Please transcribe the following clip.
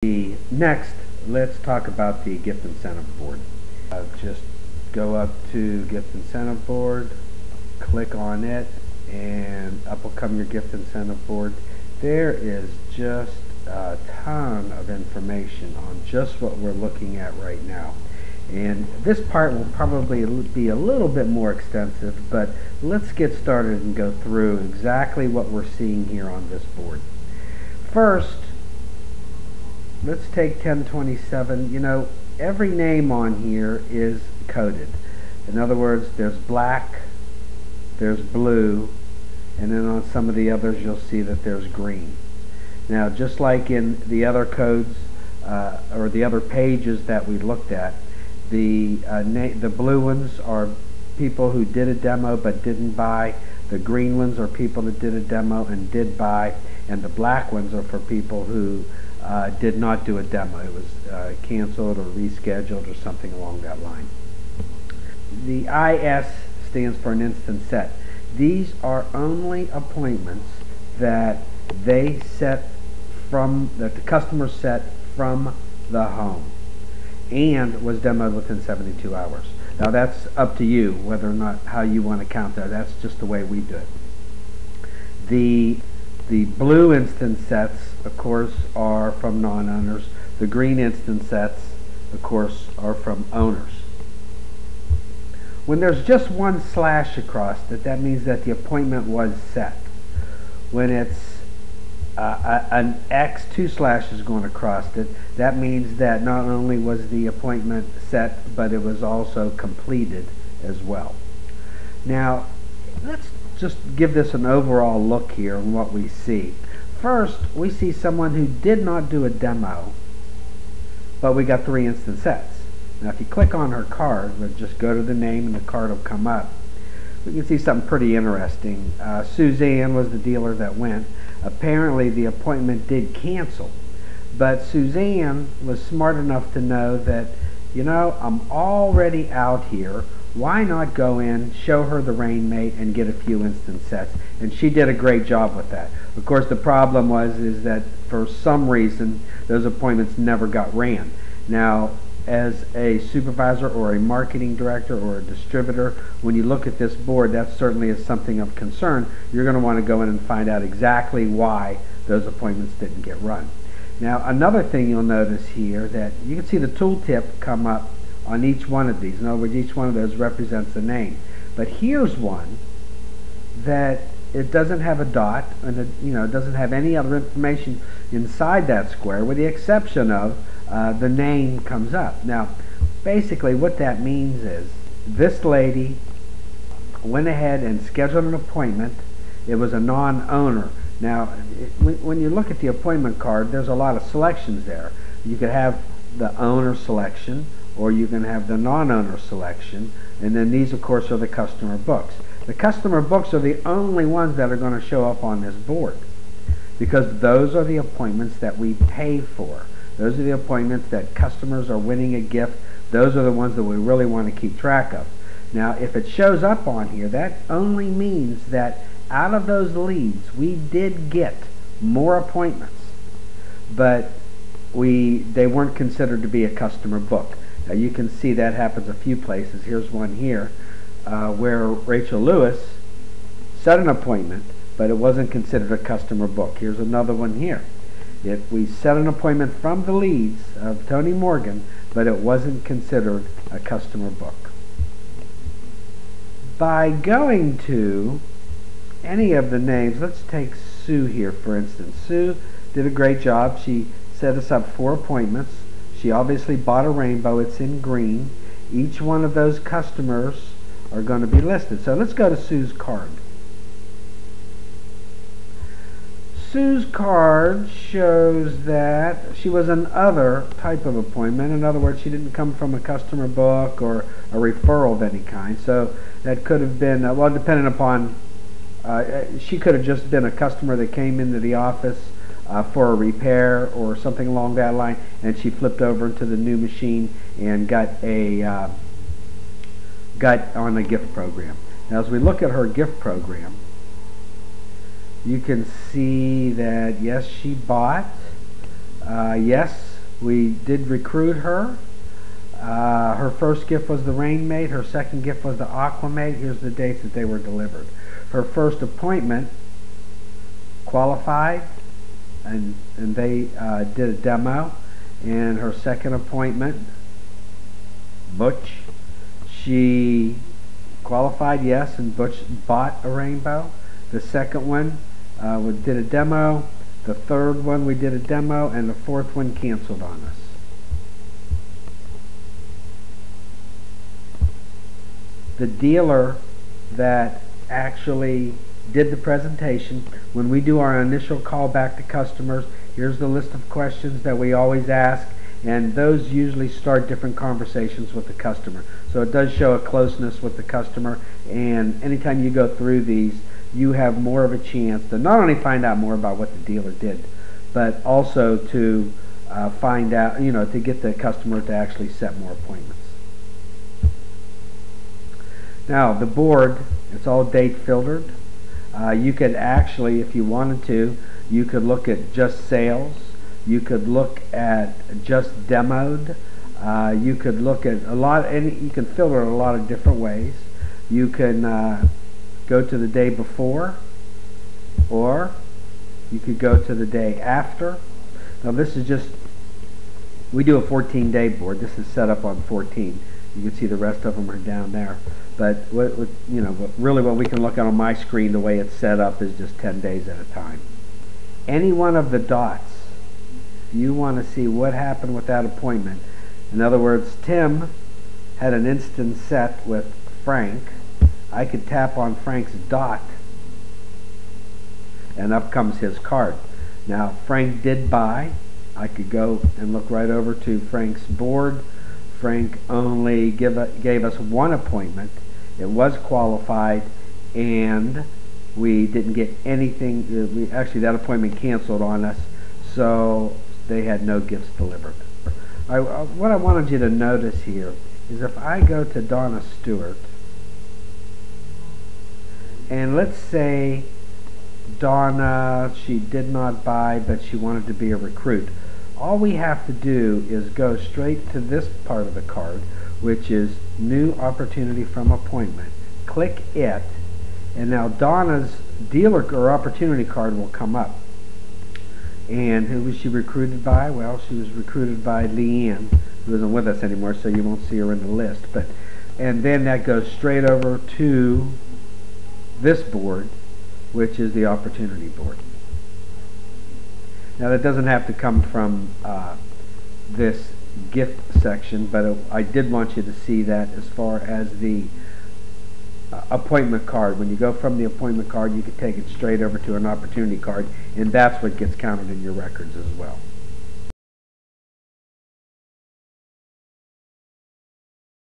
Next, let's talk about the gift incentive board. Just go up to gift incentive board, click on it, and up will come your gift incentive board. There is just a ton of information on just what we're looking at right now. And this part will probably be a little bit more extensive, but let's get started and go through exactly what we're seeing here on this board. First, let's take 1027. You know, every name on here is coded. In other words, there's black, there's blue, and then on some of the others you'll see that there's green. Now, just like in the other codes or the other pages that we looked at, the blue ones are people who did a demo but didn't buy. The green ones are people that did a demo and did buy, and the black ones are for people who did not do a demo. It was canceled or rescheduled or something along that line. The IS stands for an instant set. These are only appointments that they set that the customer set from the home and was demoed within 72 hours. Now that's up to you whether or not how you want to count that. That's just the way we do it. The blue instant sets, of course, are from non-owners. The green instant sets, of course, are from owners. When there's just one slash across it, that means that the appointment was set. When it's an X, two slashes going across it, that means that not only was the appointment set, but it was also completed as well. Now, let's just give this an overall look here on what we see. First, we see someone who did not do a demo, but we got 3 instant sets. Now, if you click on her card, we'll just go to the name and the card will come up. We can see something pretty interesting. Suzanne was the dealer that went. Apparently, the appointment did cancel, but Suzanne was smart enough to know that, you know, I'm already out here. Why not go in, show her the rainmate, and get a few instant sets? And she did a great job with that. Of course, the problem is that for some reason, those appointments never got ran. Now, as a supervisor or a marketing director or a distributor, when you look at this board, that certainly is something of concern. You're going to want to go in and find out exactly why those appointments didn't get run. Now, another thing you'll notice here, that you can see the tooltip come up on each one of these. In other words, each one of those represents a name. But here's one that it doesn't have a dot, and it doesn't have any other information inside that square, with the exception of the name comes up. Now, basically what that means is this lady went ahead and scheduled an appointment. It was a non-owner. Now, when you look at the appointment card, there's a lot of selections there. You could have the owner selection, or you can have the non-owner selection, and then these, of course, are the customer books. The customer books are the only ones that are going to show up on this board, because those are the appointments that we pay for. Those are the appointments that customers are winning a gift. Those are the ones that we really want to keep track of. Now, if it shows up on here, that only means that out of those leads, we did get more appointments, but they weren't considered to be a customer book. Now, you can see that happens a few places. Here's one here where Rachel Lewis set an appointment, but it wasn't considered a customer book. Here's another one here. We set an appointment from the leads of Tony Morgan, but it wasn't considered a customer book. By going to any of the names, let's take Sue here, for instance. Sue did a great job. She set us up 4 appointments. She obviously bought a rainbow. It's in green. Each one of those customers are going to be listed. So let's go to Sue's card. Sue's card shows that she was an other type of appointment. In other words, she didn't come from a customer book or a referral of any kind. So that could have been, well, depending upon, she could have just been a customer that came into the office for a repair or something along that line, and she flipped over into the new machine and got on a gift program. Now, as we look at her gift program, you can see that yes, she bought, yes, We did recruit her. Her first gift was the Rainmate. Her second gift was the Aquamate. Here's the dates that they were delivered. Her first appointment qualified, and they did a demo. And her second appointment, Butch, she qualified, yes, and Butch bought a rainbow. The second one, we did a demo. The third one, we did a demo, and the fourth one canceled on us. The dealer that actually did the presentation, when we do our initial call back to customers, here's the list of questions that we always ask, and those usually start different conversations with the customer. So it does show a closeness with the customer, and anytime you go through these, you have more of a chance to not only find out more about what the dealer did, but also to find out, to get the customer to actually set more appointments. Now, the board, it's all date filtered. You could actually, if you wanted to, you could look at just sales. You could look at just demoed. You could look at a lot, and you can filter it a lot of different ways. You can go to the day before, or you could go to the day after. Now this is just, we do a 14-day board. This is set up on 14. You can see the rest of them are down there. But really what we can look at on my screen, the way it's set up, is just 10 days at a time. Any one of the dots, if you want to see what happened with that appointment. In other words, Tim had an instant set with Frank. I could tap on Frank's dot, and up comes his card. Now, Frank did buy. I could go and look right over to Frank's board. Frank only gave us one appointment. It was qualified, and we didn't get anything. Actually, that appointment canceled on us, so they had no gifts delivered. What I wanted you to notice here is if I go to Donna Stewart, and let's say Donna, she did not buy, but she wanted to be a recruit. All we have to do is go straight to this part of the card, which is New Opportunity from Appointment. Click it, and now Donna's dealer or opportunity card will come up. And who was she recruited by? Well, she was recruited by Leanne, who isn't with us anymore, so you won't see her in the list. And then that goes straight over to this board, which is the opportunity board. Now that doesn't have to come from this gift section, but I did want you to see that as far as the appointment card. When you go from the appointment card, you can take it straight over to an opportunity card, and that's what gets counted in your records as well.